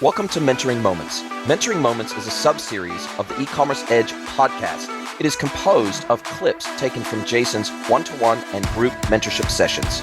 Welcome to Mentoring Moments. Mentoring Moments is a sub-series of the eCommerce Edge podcast. It is composed of clips taken from Jason's one-to-one and group mentorship sessions.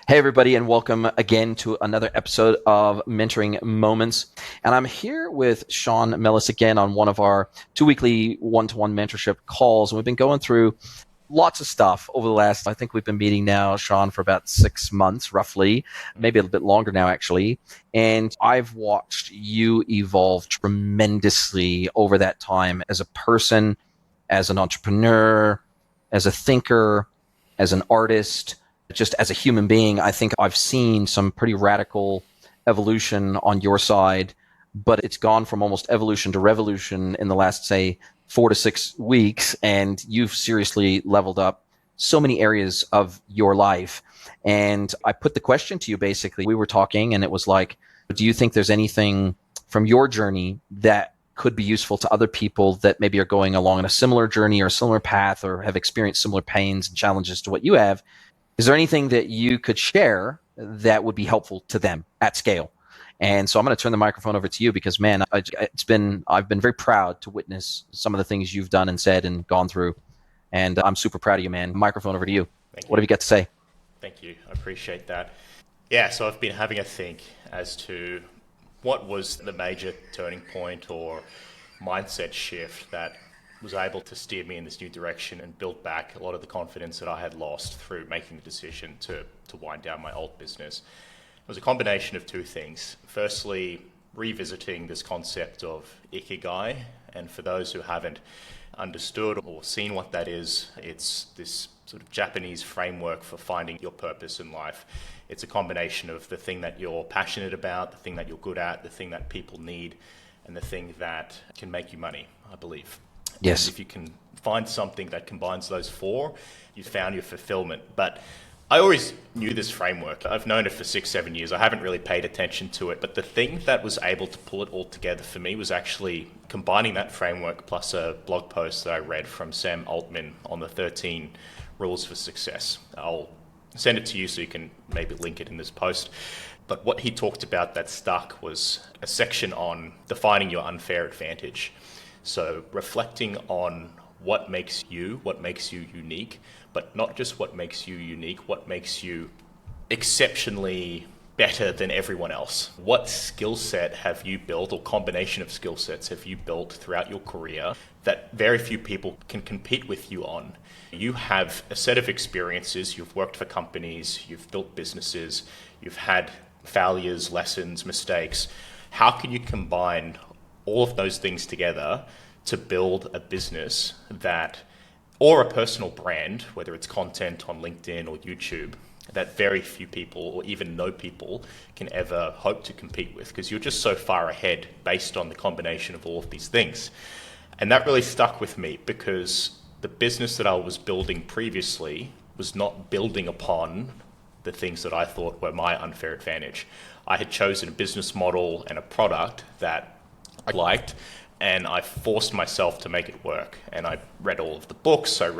Hey everybody, and welcome again to another episode of Mentoring Moments. And I'm here with Sean Mellis again on one of our 2 weekly one-to-one mentorship calls. And we've been going through lots of stuff over the last, I think we've been meeting now, Sean, for about 6 months, roughly, maybe a little bit longer now, actually. And I've watched you evolve tremendously over that time as a person, as an entrepreneur, as a thinker, as an artist, just as a human being. I think I've seen some pretty radical evolution on your side, but it's gone from almost evolution to revolution in the last, say, 4 to 6 weeks, and you've seriously leveled up so many areas of your life. And I put the question to you, basically, we were talking, and it was like, do you think there's anything from your journey that could be useful to other people that maybe are going along in a similar journey or a similar path or have experienced similar pains and challenges to what you have? Is there anything that you could share that would be helpful to them at scale? And so I'm going to turn the microphone over to you because, man, I've been very proud to witness some of the things you've done and said and gone through. And I'm super proud of you, man. Microphone over to you. What have you got to say? Thank you. I appreciate that. Yeah, so I've been having a think as to what was the major turning point or mindset shift that was able to steer me in this new direction and build back a lot of the confidence that I had lost through making the decision to wind down my old business. It was a combination of two things. Firstly, revisiting this concept of Ikigai. And for those who haven't understood or seen what that is, it's this sort of Japanese framework for finding your purpose in life. It's a combination of the thing that you're passionate about, the thing that you're good at, the thing that people need, and the thing that can make you money, I believe. Yes. And if you can find something that combines those four, you've found your fulfillment. But I always knew this framework. I've known it for 6-7 years. I haven't really paid attention to it. But the thing that was able to pull it all together for me was actually combining that framework plus a blog post that I read from Sam Altman on the 13 rules for success. I'll send it to you so you can maybe link it in this post. But what he talked about that stuck was a section on defining your unfair advantage. So reflecting on what makes you unique, but not just what makes you unique, what makes you exceptionally better than everyone else. What skill set have you built, or combination of skill sets have you built throughout your career that very few people can compete with you on? You have a set of experiences, you've worked for companies, you've built businesses, you've had failures, lessons, mistakes. How can you combine all of those things together to build a business that, or a personal brand, whether it's content on LinkedIn or YouTube, that very few people or even no people can ever hope to compete with, because you're just so far ahead based on the combination of all of these things. And that really stuck with me because the business that I was building previously was not building upon the things that I thought were my unfair advantage. I had chosen a business model and a product that I liked, and I forced myself to make it work. And I read all of the books, I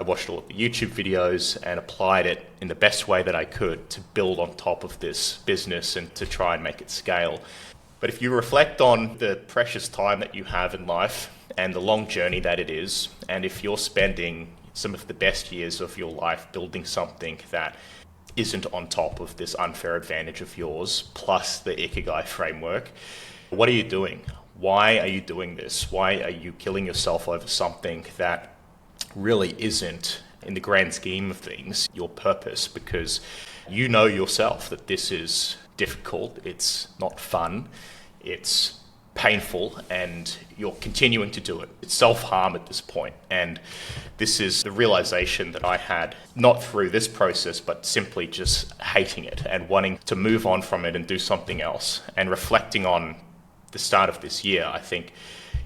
watched all of the YouTube videos and applied it in the best way that I could to build on top of this business and to try and make it scale. But if you reflect on the precious time that you have in life and the long journey that it is, and if you're spending some of the best years of your life building something that isn't on top of this unfair advantage of yours, plus the Ikigai framework, what are you doing? Why are you doing this? Why are you killing yourself over something that really isn't, in the grand scheme of things, your purpose? Because you know yourself that this is difficult, it's not fun, it's painful, and you're continuing to do it. It's self-harm at this point. And this is the realization that I had, not through this process, but simply just hating it and wanting to move on from it and do something else. And reflecting on the start of this year, I think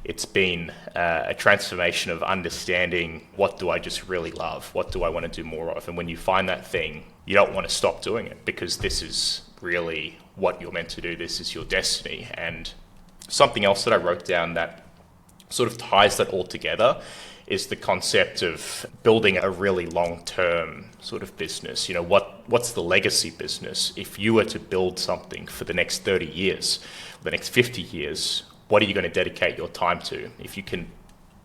it's been a transformation of understanding, what do I just really love? What do I want to do more of? And when you find that thing, you don't want to stop doing it, because this is really what you're meant to do. This is your destiny. And something else that I wrote down that sort of ties that all together is the concept of building a really long-term sort of business. What's the legacy business? If you were to build something for the next 30 years, the next 50 years, what are you going to dedicate your time to? If you can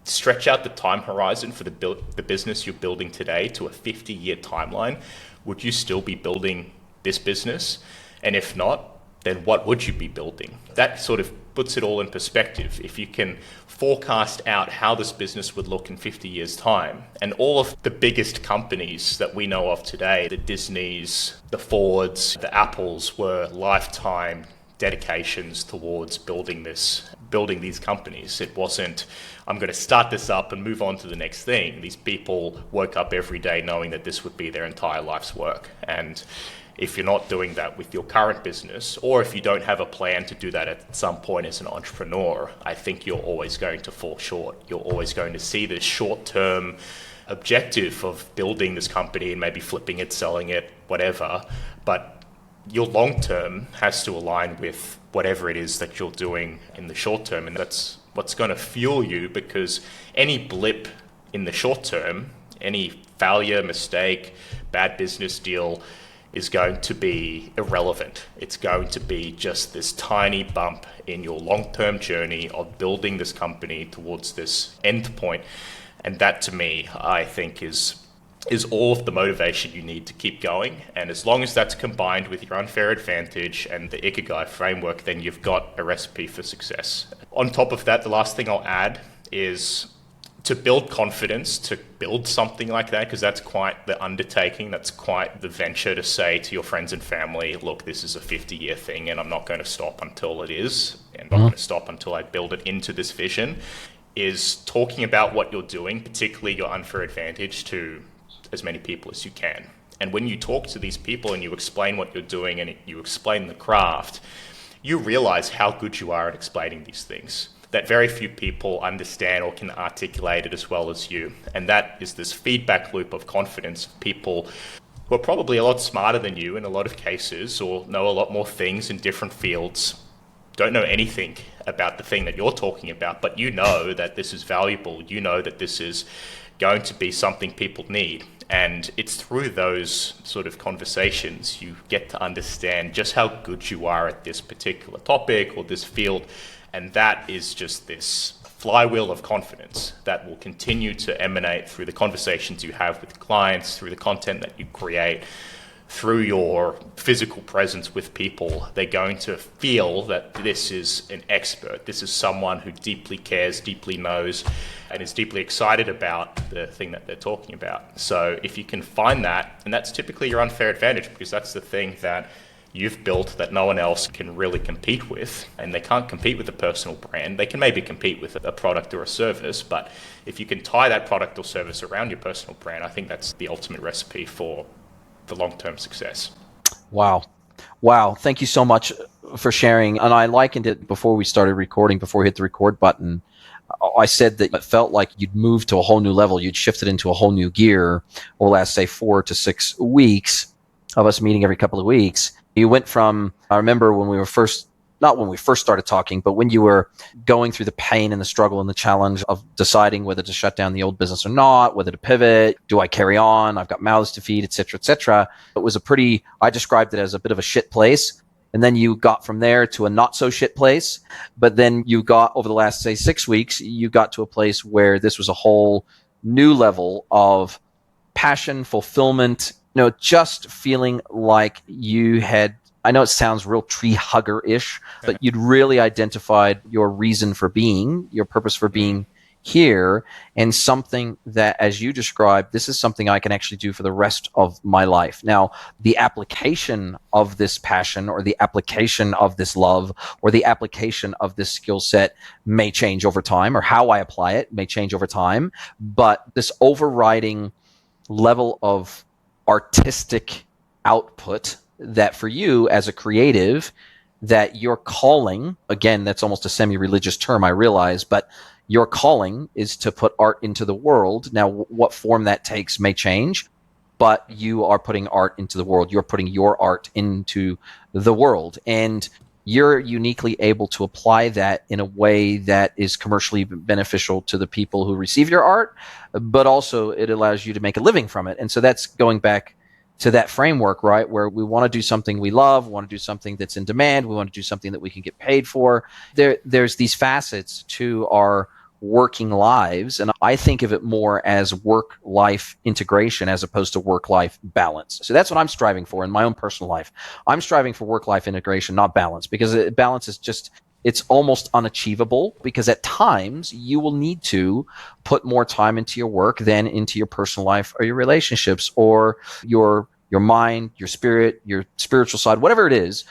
stretch out the time horizon for the business you're building today to a 50-year timeline, would you still be building this business? And if not, then what would you be building? That sort of puts it all in perspective. If you can forecast out how this business would look in 50 years' time, and all of the biggest companies that we know of today, the Disneys, the Fords, the Apples, were lifetime dedications towards building these companies. It wasn't, I'm going to start this up and move on to the next thing. These people woke up every day knowing that this would be their entire life's work. And if you're not doing that with your current business, or if you don't have a plan to do that at some point as an entrepreneur, I think you're always going to fall short. You're always going to see this short-term objective of building this company and maybe flipping it, selling it, whatever. But your long-term has to align with whatever it is that you're doing in the short term. And that's what's going to fuel you, because any blip in the short term, any failure, mistake, bad business deal, is going to be irrelevant. It's going to be just this tiny bump in your long-term journey of building this company towards this end point. And that, to me, I think is all of the motivation you need to keep going. And as long as that's combined with your unfair advantage and the Ikigai framework, then you've got a recipe for success. On top of that, the last thing I'll add is to build confidence, to build something like that, because that's quite the undertaking, that's quite the venture to say to your friends and family, look, this is a 50-year thing and I'm not going to stop until it is, and I'm not going to stop until I build it into this vision, is talking about what you're doing, particularly your unfair advantage, to as many people as you can. And when you talk to these people and you explain what you're doing and you explain the craft, you realize how good you are at explaining these things, that very few people understand or can articulate it as well as you. And that is this feedback loop of confidence of people who are probably a lot smarter than you in a lot of cases, or know a lot more things in different fields, don't know anything about the thing that you're talking about, but you know that this is valuable. You know that this is going to be something people need. And it's through those sort of conversations you get to understand just how good you are at this particular topic or this field. And that is just this flywheel of confidence that will continue to emanate through the conversations you have with clients, through the content that you create, through your physical presence with people. They're going to feel that this is an expert. This is someone who deeply cares, deeply knows, and is deeply excited about the thing that they're talking about. So if you can find that, and that's typically your unfair advantage, because that's the thing that you've built that no one else can really compete with, and they can't compete with a personal brand. They can maybe compete with a product or a service, but if you can tie that product or service around your personal brand, I think that's the ultimate recipe for the long-term success. Wow. Thank you so much for sharing. And I likened it before we started recording, before we hit the record button. I said that it felt like you'd moved to a whole new level. You'd shifted into a whole new gear over the last, say, 4 to 6 weeks of us meeting every couple of weeks. You went from, I remember when we were not when we first started talking, but when you were going through the pain and the struggle and the challenge of deciding whether to shut down the old business or not, whether to pivot, do I carry on? I've got mouths to feed, et cetera, et cetera. It was I described it as a bit of a shit place. And then you got from there to a not so shit place. But then you got, over the last, say, 6 weeks, you got to a place where this was a whole new level of passion, fulfillment, just feeling like you had, I know it sounds real tree hugger-ish, but you'd really identified your reason for being, your purpose for being here, and something that, as you described, this is something I can actually do for the rest of my life. Now, the application of this passion, or the application of this love, or the application of this skill set may change over time, or how I apply it may change over time, but this overriding level of artistic output that for you as a creative, that your calling, again, that's almost a semi-religious term, I realize, but your calling is to put art into the world. Now, what form that takes may change, but you are putting art into the world. You're putting your art into the world. And you're uniquely able to apply that in a way that is commercially beneficial to the people who receive your art, but also it allows you to make a living from it. And so that's going back to that framework, right? Where we want to do something we love, we want to do something that's in demand, we want to do something that we can get paid for. There's these facets to our working lives, and I think of it more as work-life integration as opposed to work-life balance. So that's what I'm striving for in my own personal life. I'm striving for work-life integration, not balance, because balance is just, it's almost unachievable, because at times you will need to put more time into your work than into your personal life or your relationships or your mind, your spirit, your spiritual side, whatever it is.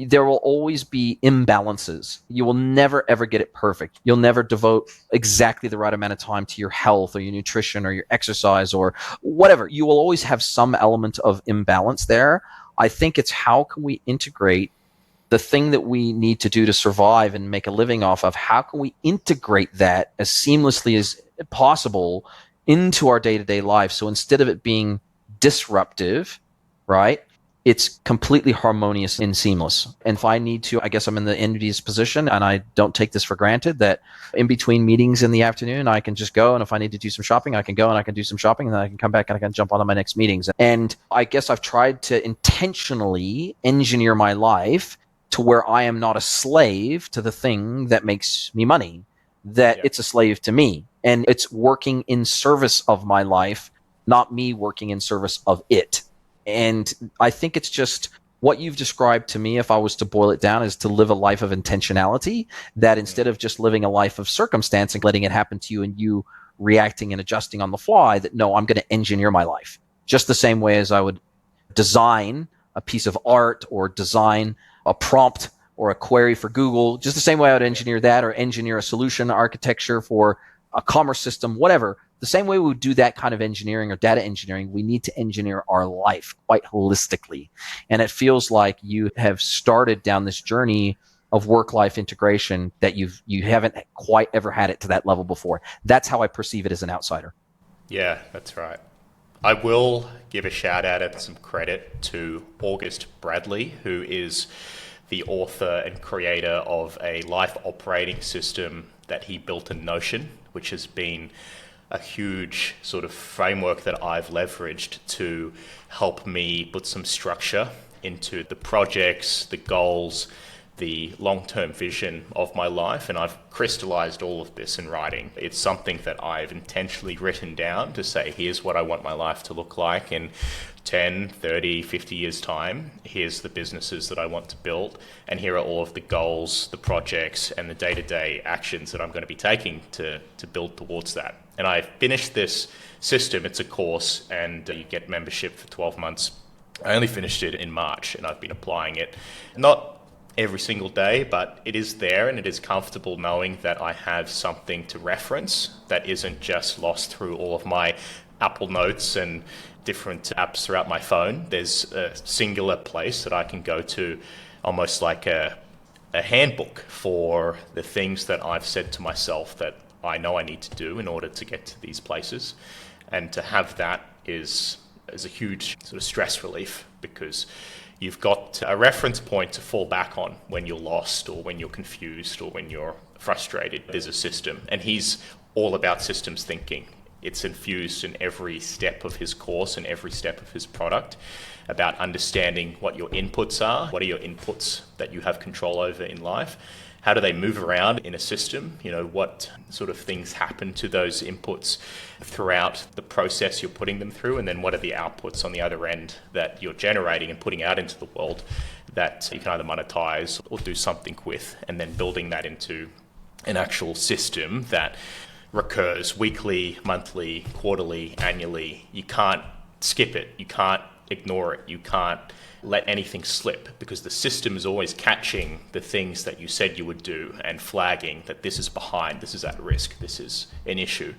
There will always be imbalances. You will never ever get it perfect. You'll never devote exactly the right amount of time to your health or your nutrition or your exercise or whatever. You will always have some element of imbalance there. I think it's how can we integrate the thing that we need to do to survive and make a living off of, how can we integrate that as seamlessly as possible into our day-to-day life? So instead of it being disruptive, right, it's completely harmonious and seamless. And if I need to, I guess I'm in the envious position, and I don't take this for granted, that in between meetings in the afternoon, I can just go, and if I need to do some shopping, I can go and I can do some shopping, and then I can come back and I can jump on to my next meetings. And I guess I've tried to intentionally engineer my life to where I am not a slave to the thing that makes me money, that it's a slave to me. And it's working in service of my life, not me working in service of it. And I think it's just what you've described to me, if I was to boil it down, is to live a life of intentionality, that instead of just living a life of circumstance and letting it happen to you and you reacting and adjusting on the fly, that no, I'm going to engineer my life. Just the same way as I would design a piece of art or design a prompt or a query for Google, just the same way I would engineer that, or engineer a solution architecture for a commerce system, whatever. The same way we would do that kind of engineering or data engineering, we need to engineer our life quite holistically. And it feels like you have started down this journey of work-life integration that you haven't quite ever had it to that level before. That's how I perceive it as an outsider. Yeah, that's right. I will give a shout out and some credit to August Bradley, who is the author and creator of a life operating system that he built in Notion, which has been a huge sort of framework that I've leveraged to help me put some structure into the projects, the goals, the long-term vision of my life, and I've crystallized all of this in writing. It's something that I've intentionally written down to say, here's what I want my life to look like in 10, 30, 50 years' time. Here's the businesses that I want to build, and here are all of the goals, the projects, and the day-to-day actions that I'm going to be taking to build towards that. And I finished this system. It's a course, and you get membership for 12 months. I only finished it in March, and I've been applying it. Not every single day, but it is there, and it is comfortable knowing that I have something to reference that isn't just lost through all of my Apple Notes and different apps throughout my phone. There's a singular place that I can go to, almost like a handbook for the things that I've said to myself that I know I need to do in order to get to these places. And to have that is a huge sort of stress relief, because you've got a reference point to fall back on when you're lost or when you're confused or when you're frustrated. There's a system, and he's all about systems thinking. It's infused in every step of his course and every step of his product, about understanding what your inputs are. What are your inputs that you have control over in life? How do they move around in a system? You know, what sort of things happen to those inputs throughout the process you're putting them through? And then what are the outputs on the other end that you're generating and putting out into the world that you can either monetize or do something with? And then building that into an actual system that recurs weekly, monthly, quarterly, annually. You can't skip it. You can't ignore it. You can't let anything slip, because the system is always catching the things that you said you would do and flagging that this is behind, this is at risk, this is an issue.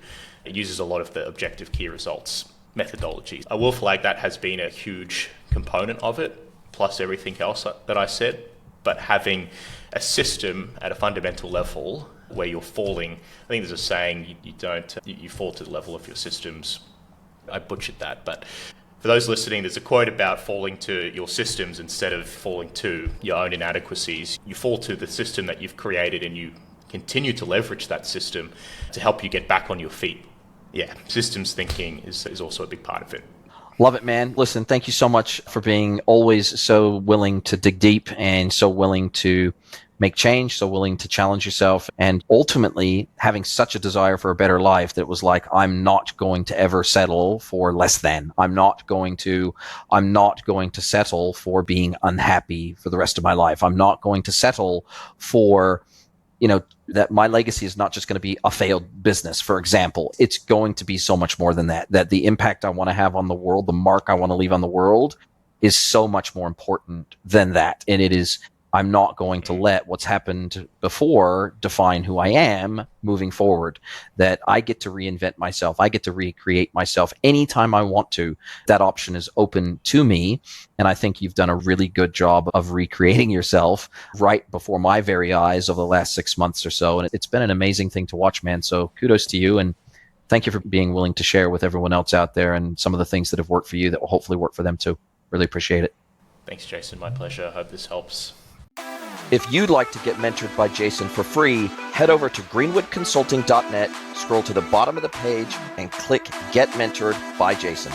It uses a lot of the objective key results methodology. I will flag that has been a huge component of it, plus everything else that I said. But having a system at a fundamental level where you're falling, I think there's a saying, you fall to the level of your systems. I butchered that, but For those listening, there's a quote about falling to your systems instead of falling to your own inadequacies. You fall to the system that you've created and you continue to leverage that system to help you get back on your feet. Yeah, systems thinking is also a big part of it. Love it, man. Listen, thank you so much for being always so willing to dig deep and so willing to make change, so willing to challenge yourself, and ultimately having such a desire for a better life that it was like, I'm not going to ever settle for less than. I'm not going to settle for being unhappy for the rest of my life. I'm not going to settle for, that my legacy is not just going to be a failed business, for example. It's going to be so much more than that, that the impact I want to have on the world, the mark I want to leave on the world is so much more important than that. And I'm not going to let what's happened before define who I am moving forward, that I get to reinvent myself. I get to recreate myself anytime I want to. That option is open to me. And I think you've done a really good job of recreating yourself right before my very eyes over the last 6 months or so. And it's been an amazing thing to watch, man. So kudos to you. And thank you for being willing to share with everyone else out there and some of the things that have worked for you that will hopefully work for them too. Really appreciate it. Thanks, Jason. My pleasure. I hope this helps. If you'd like to get mentored by Jason for free, head over to greenwoodconsulting.net, scroll to the bottom of the page, and click Get Mentored by Jason.